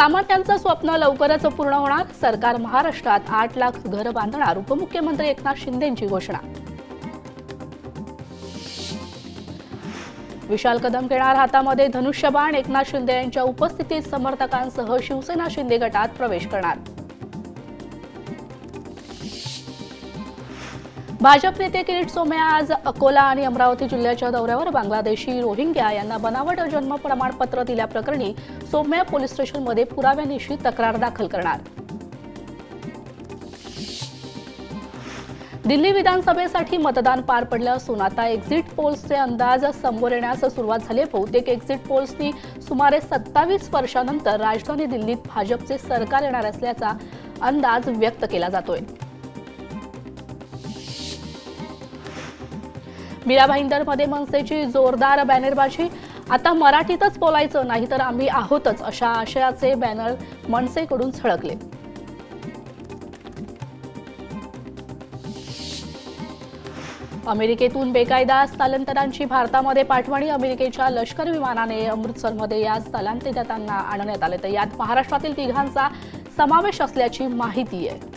सामान्यांचं स्वप्न लवकरच पूर्ण होणार. सरकार महाराष्ट्रात 8 लाख घरं बांधणार. उपमुख्यमंत्री एकनाथ शिंदेंची घोषणा. विशाल कदम घेणार हातामध्ये धनुष्यबाण. एकनाथ शिंदे यांच्या उपस्थितीत समर्थकांसह शिवसेना शिंदे गटात प्रवेश करणार. भाजप नेते किरीट सोमय्या आज अकोला आणि अमरावती जिल्ह्याच्या दौऱ्यावर. बांगलादेशी रोहिंग्या यांना बनावट जन्म प्रमाणपत्र दिल्याप्रकरणी सोमय्या पोलीस स्टेशनमध्ये पुराव्यानिशी तक्रार दाखल करणार. दिल्ली विधानसभेसाठी मतदान पार पडलं असून आता एक्झिट पोल्सचे अंदाज समोर येण्यास सुरुवात झाली. बहुतेक एक्झिट पोल्सनी सुमारे 27 वर्षांनंतर राजधानी दिल्लीत भाजपचे सरकार येणार असल्याचा अंदाज व्यक्त केला जातोय. मीरा भाईंदरमध्ये मनसेची जोरदार बॅनरबाजी. आता मराठीतच बोलायचं, नाहीतर आम्ही आहोतच, अशा आशयाचे बॅनर मनसेकडून झळकले. अमेरिकेतून बेकायदा स्थलांतरांची भारतामध्ये पाठवणी. अमेरिकेच्या लष्करी विमानाने अमृतसरमध्ये या स्थलांतरितांना आणण्यात आले. तर यात महाराष्ट्रातील 3घांचा समावेश असल्याची माहिती आहे.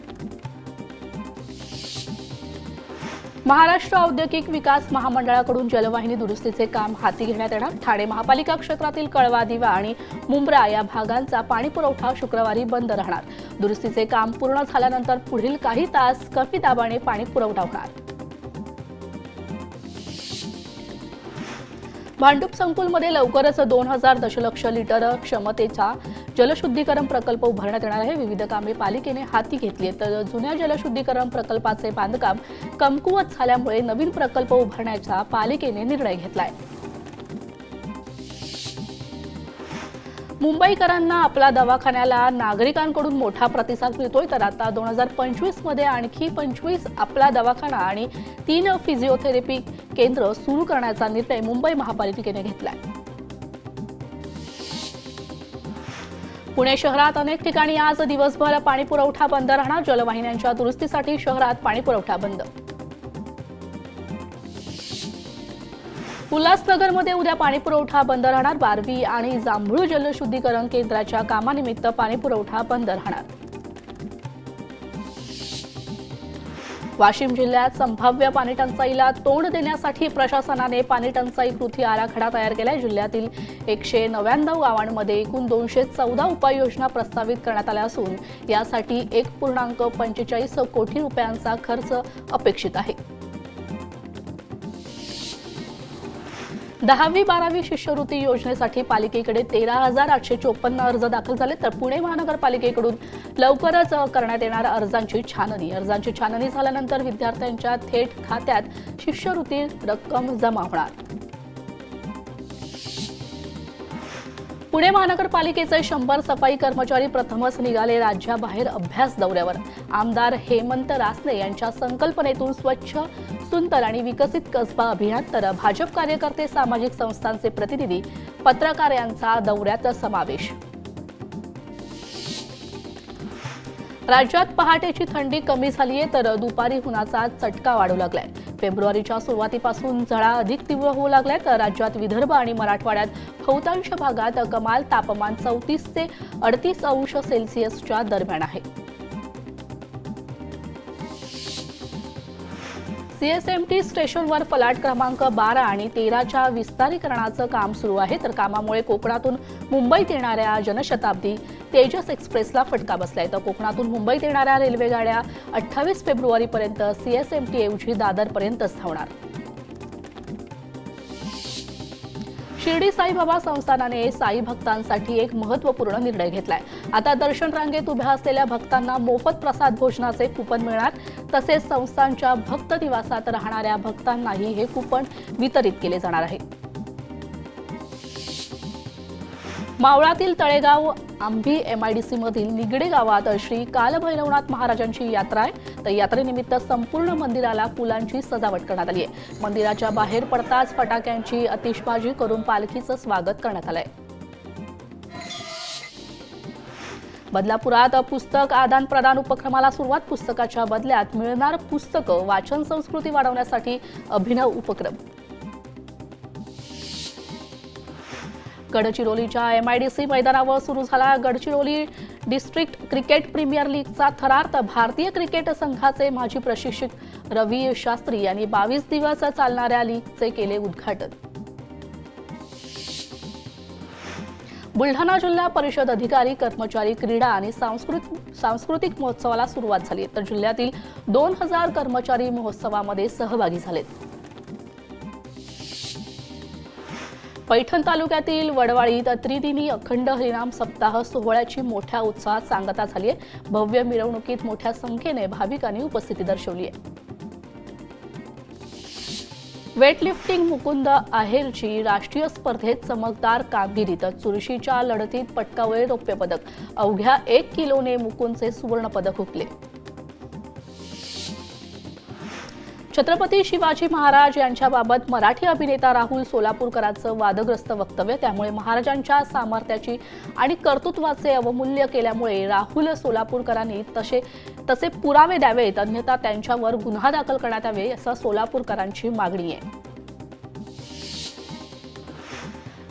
महाराष्ट्र औद्योगिक विकास महामंडळाकडून जलवाहिनी दुरुस्तीचे काम हाती घेण्यात येणार. ठाणे महापालिका क्षेत्रातील कळवा, दिवा आणि मुंब्रा या भागांचा पाणीपुरवठा शुक्रवारी बंद राहणार. दुरुस्तीचे काम पूर्ण झाल्यानंतर पुढील काही तास कमी दाबाने पाणीपुरवठा होणार. भांडूप संकुलमध्ये लवकरच 2000 दशलक्ष लिटर क्षमतेचा जलशुद्धीकरण प्रकल्प उभारण्यात येणार आहे. विविध कामे पालिकेने हाती घेतली आहेत. तर जुन्या जलशुद्धीकरण प्रकल्पाचे बांधकाम कमकुवत झाल्यामुळे नवीन प्रकल्प उभारण्याचा पालिकेने निर्णय घेतलाय. मुंबईकरांना आपल्या दवाखान्याला नागरिकांकडून मोठा प्रतिसाद मिळतोय. तर आता 2025 मध्ये आणखी 25 आपला दवाखाना आणि 3 फिजिओथेरपी केंद्र सुरू करण्याचा निर्णय मुंबई महापालिकेने घेतलाय. पुणे शहरात अनेक ठिकाणी आज दिवसभर पाणीपुरवठा बंद राहणार. जलवाहिन्यांच्या दुरुस्तीसाठी शहरात पाणीपुरवठा बंद. उल्हासनगरमध्ये उद्या पाणीपुरवठा बंद राहणार. बारवी आणि जांभूळ जलशुद्धीकरण केंद्राच्या कामानिमित्त पाणीपुरवठा बंद राहणार. वाशिम जिल्ह्यात संभाव्य पाणीटंचाईला तोंड देण्यासाठी प्रशासनाने पाणीटंचाई कृती आराखडा तयार केलाय. जिल्ह्यातील 199 गावांमध्ये एकूण 214 उपाययोजना प्रस्तावित करण्यात आल्या असून यासाठी 1.45 कोटी रुपयांचा खर्च अपेक्षित आहे. 10वी-12वी शिष्यवृत्ती योजनेसाठी पालिकेकडे 13,854 अर्ज दाखल झाले. तर पुणे महानगरपालिकेकडून लवकरच करण्यात येणार अर्जांची छाननी. अर्जांची छाननी झाल्यानंतर विद्यार्थ्यांच्या थेट खात्यात शिष्यवृत्ती रक्कम जमा होणार. पुणे महानगरपालिकेचे 100 सफाई कर्मचारी प्रथमच निघाले राज्याबाहेर अभ्यास दौऱ्यावर. आमदार हेमंत रासने यांच्या संकल्पनेतून स्वच्छ, सुंदर आणि विकसित कसबा अभियान. तर भाजप कार्यकर्ते, सामाजिक संस्थांचे प्रतिनिधी, पत्रकार यांचा दौऱ्यात समावेश. राज्यात पहाटेची थंडी कमी झाली आहे. तर दुपारी उन्हाचा चटका वाढू लागलाय. फेब्रुवारीच्या सुरुवातीपासून झळा अधिक तीव्र होऊ लागलाय. तर राज्यात विदर्भ आणि मराठवाड्यात बहुतांश भागात कमाल तापमान 34 ते 38 अंश सेल्सिअसच्या दरम्यान आहे. सीएसएमटी स्टेशनवर फलाट क्रमांक 12 आणि 13च्या विस्तारीकरणाचं काम सुरू आहे. तर कामामुळे कोकणातून मुंबईत येणाऱ्या जनशताब्दी तेजस एक्सप्रेसला फटका बसलाय. तर कोकणातून मुंबईत येणाऱ्या रेल्वेगाड्या 28 फेब्रुवारीपर्यंत सीएसएमटी ऐवजी दादरपर्यंतच धावणार. शिर्डी साईबाबा संस्थानाने साई भक्तांसाठी एक महत्त्वपूर्ण निर्णय घेतलाय. आता दर्शन रांगेत उभ्या असलेल्या भक्तांना मोफत प्रसाद भोजनाचे कुपन मिळणार. तसेच संस्थांच्या भक्त निवासात राहणाऱ्या भक्तांनाही हे कुपन वितरित केले जाणार आहे. मावळातील तळेगाव आंभी एमआयडीसी मधील निगडे गावात श्री कालभैरवनाथ महाराजांची यात्रा आहे. तर यात्रेनिमित्त संपूर्ण मंदिराला फुलांची सजावट करण्यात आली आहे. मंदिराच्या बाहेर पडताच फटाक्यांची आतिषबाजी करून पालखीचं स्वागत करण्यात आलंय. बदलापुरात पुस्तक आदान प्रदान उपक्रमाला सुरुवात. पुस्तकाच्या बदल्यात मिळणार पुस्तकं. वाचन संस्कृती वाढवण्यासाठी अभिनव उपक्रम. गडचिरोलीच्या MIDC मैदानावर सुरू झाला गडचिरोली डिस्ट्रिक्ट क्रिकेट प्रीमियर लीगचा थरार. भारतीय क्रिकेट संघाचे माजी प्रशिक्षक रवी शास्त्री यांनी 22 दिवस चालणाऱ्या लीगचे केले उद्घाटन. बुलढाणा जिल्हा परिषद अधिकारी कर्मचारी क्रीडा आणि सांस्कृतिक महोत्सवाला सुरुवात झाली, तर जिल्ह्यातील 2000 कर्मचारी महोत्सवामध्ये सहभागी झालेत. पैठण तालुक्यातील वडवाळीत त्रिदिनी अखंड हरिनाम सप्ताह सोहळ्याची मोठ्या उत्साहात सांगता झाली आहे. भव्य मिरवणुकीत मोठ्या संख्येने भाविकांनी उपस्थिती दर्शवली आहे. वेटलिफ्टिंग मुकुंद आहेरची राष्ट्रीय स्पर्धेत चमकदार कामगिरी, तर चुरशीच्या लढतीत पटकावले रौप्य पदक. अवघ्या 1 किलोने मुकुंदचे सुवर्ण पदक हुकले. छत्रपती शिवाजी महाराज यांच्याबाबत मराठी अभिनेता राहुल सोलापूरकरांचं वादग्रस्त वक्तव्य. त्यामुळे महाराजांच्या सामर्थ्याची आणि कर्तृत्वाचे अवमूल्य केल्यामुळे राहुल सोलापूरकरांनी तसे पुरावे द्यावेत, अन्यथा त्यांच्यावर गुन्हा दाखल करण्यात यावे, असं सोलापूरकरांची मागणी आहे.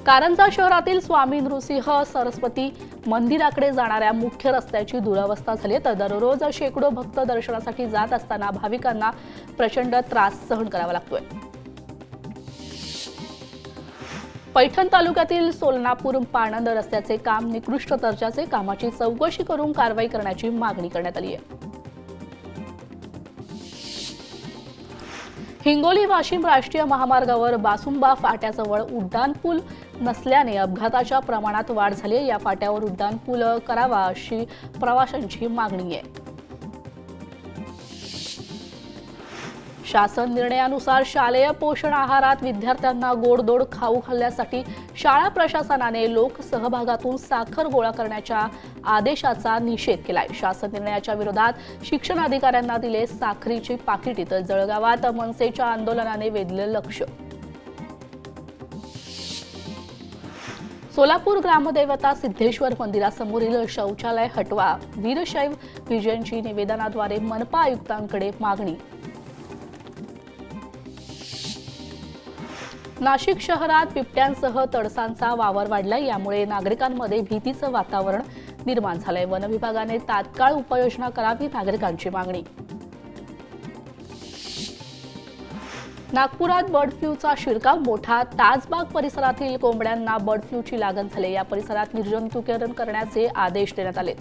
कारंजा शहरातील स्वामी नृसिंह सरस्वती मंदिराकडे जाणाऱ्या मुख्य रस्त्याची दुरवस्था झाली, तर दररोज शेकडो भक्त दर्शनासाठी जात असताना भाविकांना प्रचंड त्रास सहन करावा लागतोय. पैठण तालुक्यातील सोलनापूर पाणंद रस्त्याचे काम निकृष्ट दर्जाचे, कामाची चौकशी करून कारवाई करण्याची मागणी करण्यात आली आहे. हिंगोली वाशिम राष्ट्रीय महामार्गावर बासुंबा फाट्याजवळ उड्डाणपूल नसल्याने अपघाताच्या प्रमाणात वाढ झाली आहे. या फाट्यावर उड्डाणपूल करावा अशी प्रवाशांची मागणी आहे. शासन निर्णयानुसार शालेय पोषण आहारात विद्यार्थ्यांना गोडधोड खाऊ घालण्यासाठी शाळा प्रशासनाने लोकसहभागातून साखर गोळा करण्याच्या आदेशाचा निषेध केलाय. शासन निर्णयाच्या विरोधात शिक्षण अधिकाऱ्यांना दिले साखरीची पाकिटे, तर जळगावात मनसेच्या आंदोलनाने वेधलं लक्ष. सोलापूर ग्रामदेवता सिद्धेश्वर मंदिरासमोरील शौचालय हटवा, वीरशैव विजयंची निवेदनाद्वारे मनपा आयुक्तांकडे मागणी. नाशिक शहरात बिबट्यांसह तडसांचा वावर वाढलाय, यामुळे नागरिकांमध्ये भीतीचं वातावरण निर्माण झालंय. वन विभागाने तात्काळ उपाययोजना करावी, नागरिकांची मागणी. नागपुरात बर्ड फ्लूचा शिरकाव मोठा, ताजबाग परिसरातील कोंबड्यांना बर्ड फ्लूची लागण झाली. या परिसरात निर्जंतुकीकरण करण्याचे आदेश देण्यात आलेत.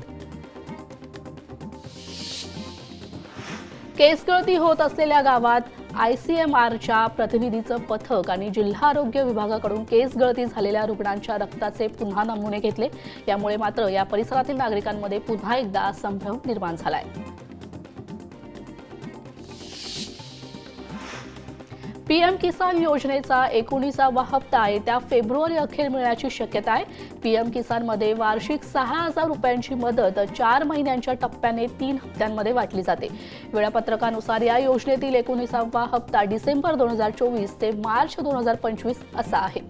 केसगळती होत असलेल्या गावात ICMRच्या प्रतिनिधीचं पथक आणि जिल्हा आरोग्य विभागाकडून केसगळती झालेल्या रुग्णांच्या रक्ताचे पुन्हा नमुने घेतले. यामुळे मात्र या परिसरातील नागरिकांमध्ये पुन्हा एकदा संभ्रम निर्माण झालाय. PM किसान योजनेचा 19वा हप्ता येत्या फेब्रुवारी अखेर मिळण्याची शक्यता आहे. PM किसानमध्ये वार्षिक 6,000 रुपयांची मदत 4 महिन्यांच्या टप्प्याने 3 हप्त्यांमध्ये वाटली जाते. वेळापत्रकानुसार या योजनेतील 19वा हप्ता डिसेंबर 2024 ते मार्च 2025 असा आहे.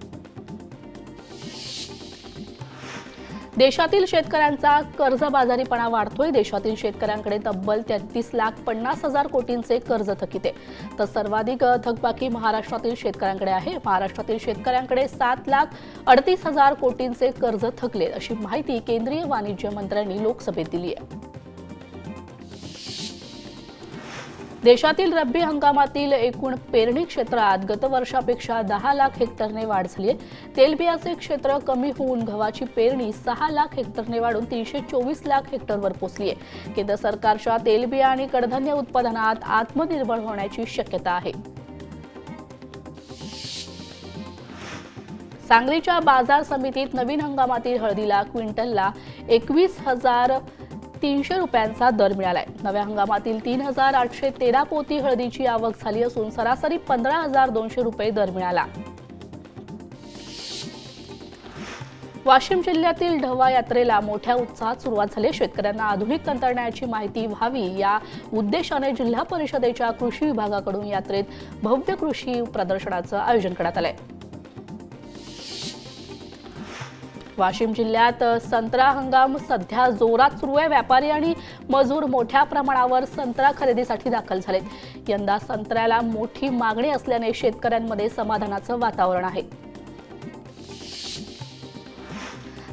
देशातील शेतकऱ्यांचा कर्जबाजारीपणा वाढतोय. देशातील शेतकऱ्यांकडे तब्बल 33,50,000 कोटींचे कर्ज थकीत आहे, तर सर्वाधिक थकबाकी महाराष्ट्रातील शेतकऱ्यांकडे आहे. महाराष्ट्रातील शेतकऱ्यांकडे 7,38,000 कोटींचे कर्ज थकले, अशी माहिती केंद्रीय वाणिज्य मंत्र्यांनी लोकसभेत दिली आहे. देशातील रब्बी हंगामातील एकूण पेरणी क्षेत्रात गत वर्षापेक्षा 10 लाख हेक्टरने वाढ झाली आहे. तेलबियाचे क्षेत्र कमी होऊन गव्हाची पेरणी 6 लाख हेक्टरने वाढून 324 लाख हेक्टरवर पोहोचली आहे. केंद्र सरकारच्या तेलबिया आणि कडधान्य उत्पादनात आत्मनिर्भर होण्याची शक्यता आहे. सांगलीच्या बाजार समितीत नवीन हंगामातील हळदीला क्विंटलला 21,300 रुपयांचा दर मिळालाय. नव्या हंगामातील 3,813 पोती हळदीची आवक झाली असून सरासरी 15,200 रुपये दर मिळाला. वाशिम जिल्ह्यातील ढवा यात्रेला मोठ्या उत्साहात सुरुवात झाली. शेतकऱ्यांना आधुनिक तंत्रज्ञानाची माहिती व्हावी या उद्देशाने जिल्हा परिषदेच्या कृषी विभागाकडून यात्रेत भव्य कृषी प्रदर्शनाचं आयोजन करण्यात आलंय. वाशिम जिल्ह्यात संत्रा हंगाम सध्या जोरात सुरू आहे. व्यापारी आणि मजूर मोठ्या प्रमाणावर संत्रा खरेदीसाठी दाखल झालेत. यंदा संत्र्याला मोठी मागणी असल्याने शेतकऱ्यांमध्ये समाधानाचं वातावरण आहे.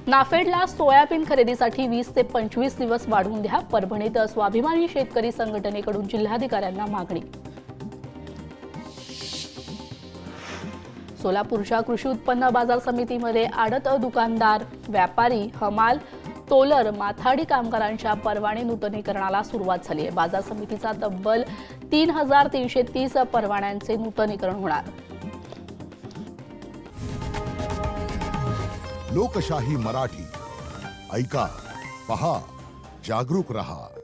नाफेडला सोयाबीन खरेदीसाठी 20 ते 25 दिवस वाढवून द्या. परभणीत स्वाभिमानी शेतकरी संघटनेकडून जिल्हाधिकाऱ्यांना मागणी. सोलापूरच्या कृषी उत्पन्न बाजार समितीमध्ये आडत दुकानदार, व्यापारी, हमाल, तोलर, माथाडी कामगारांच्या परवाने नूतनीकरणाला सुरुवात झाली आहे. बाजार समितीचा तब्बल 3,330 परवान्यांचे नूतनीकरण होणार. लोकशाही मराठी ऐका, पहा, जागरूक रहा.